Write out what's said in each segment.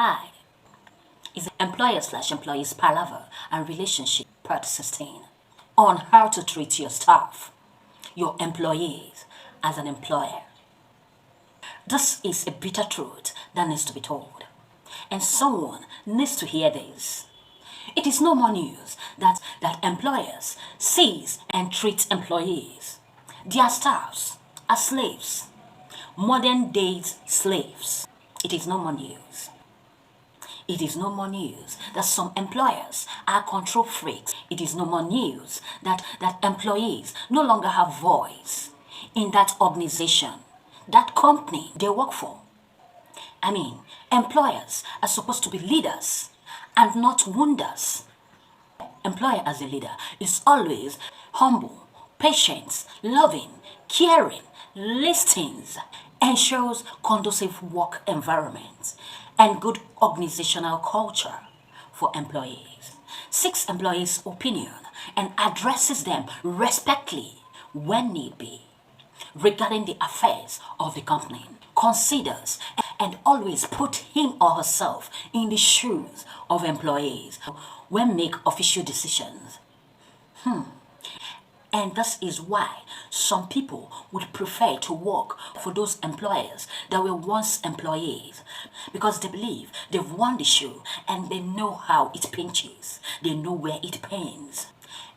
Hi, is employer/employees palaver and relationship part 16 on how to treat your staff, your employees as an employer. This is a bitter truth that needs to be told, and someone needs to hear this. It is no more news that employers seize and treat employees, their staffs, as slaves, modern day slaves. It is no more news. It is no more news that some employers are control freaks. It is no more news that employees no longer have voice in that organization, that company they work for. I mean, employers are supposed to be leaders and not wounders. Employer as a leader is always humble, patient, loving, caring, listens, ensures conducive work environment and good organizational culture for employees, seeks employees' opinion and addresses them respectfully when need be regarding the affairs of the company, considers and always put him or herself in the shoes of employees when make official decisions. And this is why some people would prefer to work for those employers that were once employees because they believe they've won the show and they know how it pinches. They know where it pains.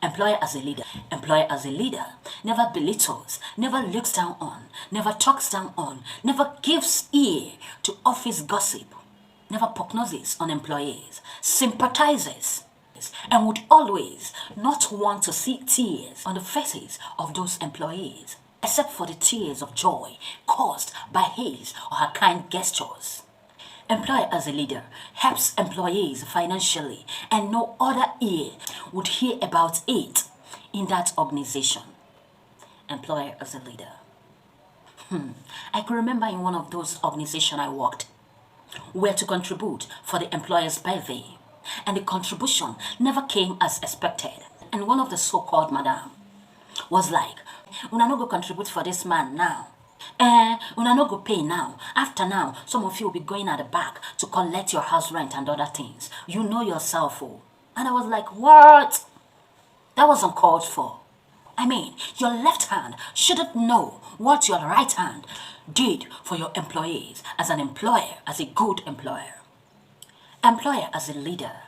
Employer as a leader never belittles, never looks down on, never talks down on, never gives ear to office gossip, never prognoses on employees, sympathizes, and would always not want to see tears on the faces of those employees, except for the tears of joy caused by his or her kind gestures. Employer as a leader helps employees financially, and no other ear would hear about it in that organization. Employer as a leader. I can remember in one of those organizations I worked, where to contribute for the employer's birthday, and the contribution never came as expected. And one of the so-called madam was like, "Una no go contribute for this man now. Una no go pay now. After now, some of you will be going at the back to collect your house rent and other things. You know yourself, oh." And I was like, what? That was uncalled for. I mean, your left hand shouldn't know what your right hand did for your employees as an employer, as a good employer. Employer as a leader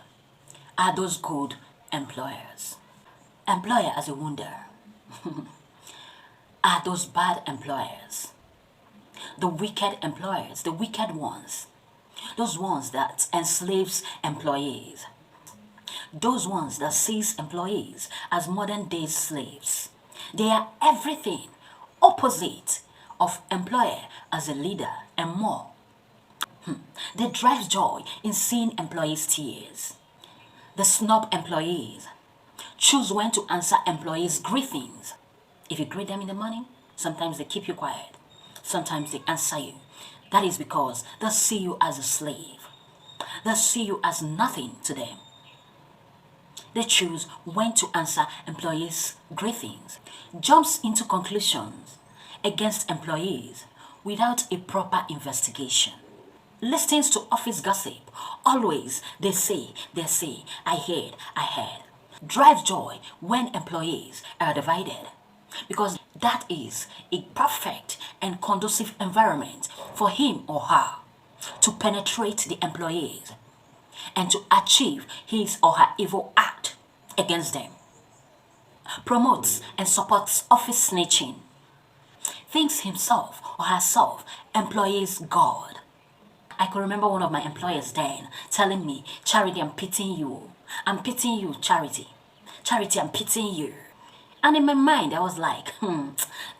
are those good employers. Employer as a wonder are those bad employers. The wicked employers, the wicked ones. Those ones that enslaves employees. Those ones that sees employees as modern day slaves. They are everything opposite of employer as a leader and more. They drive joy in seeing employees' tears. They snub employees. Choose when to answer employees' greetings. If you greet them in the morning, sometimes they keep you quiet. Sometimes they answer you. That is because they see you as a slave. They see you as nothing to them. They choose when to answer employees' greetings. Jumps into conclusions against employees without a proper investigation. Listens to office gossip. Always they say, I heard. Drive joy when employees are divided, because that is a perfect and conducive environment for him or her to penetrate the employees and to achieve his or her evil act against them. Promotes and supports office snitching. Thinks himself or herself employees God. I could remember one of my employers then telling me, "Charity, I'm pitying you. I'm pitying you, Charity. Charity, I'm pitying you." And in my mind, I was like,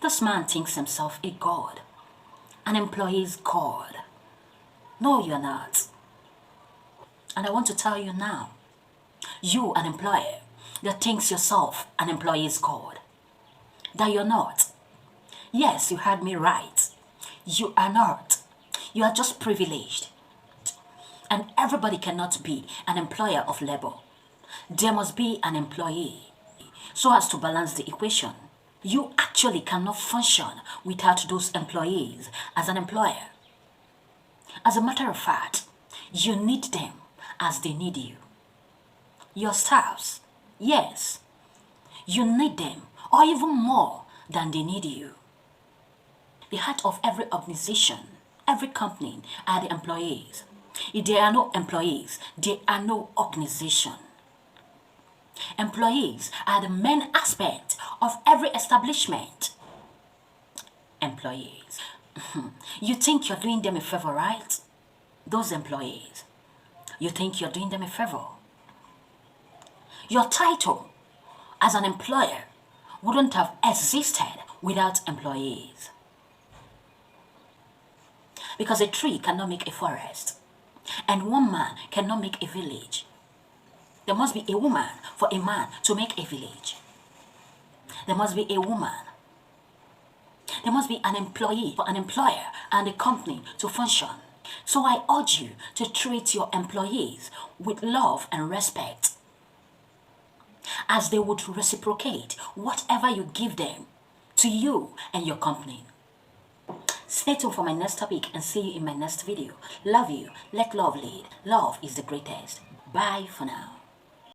this man thinks himself a god. An employee's god. No, you're not. And I want to tell you now, you, an employer that thinks yourself an employee's god, that you're not. Yes, you heard me right. You are not. You are just privileged. And everybody cannot be an employer of labor. There must be an employee so as to balance the equation. You actually cannot function without those employees as an employer. As a matter of fact, You need them as they need you. Your staffs, yes, you need them or even more than they need you. The heart of every organization, every company are the employees. If there are no employees, there are no organization. Employees are the main aspect of every establishment. Employees. You think you're doing them a favor, right? Those employees. You think you're doing them a favor. Your title as an employer wouldn't have existed without employees. Because a tree cannot make a forest, and one man cannot make a village. There must be a woman for a man to make a village. There must be a woman. There must be an employee for an employer and a company to function. So I urge you to treat your employees with love and respect, as they would reciprocate whatever you give them to you and your company. Stay tuned for my next topic and see you in my next video. Love you. Let love lead. Love is the greatest. Bye for now.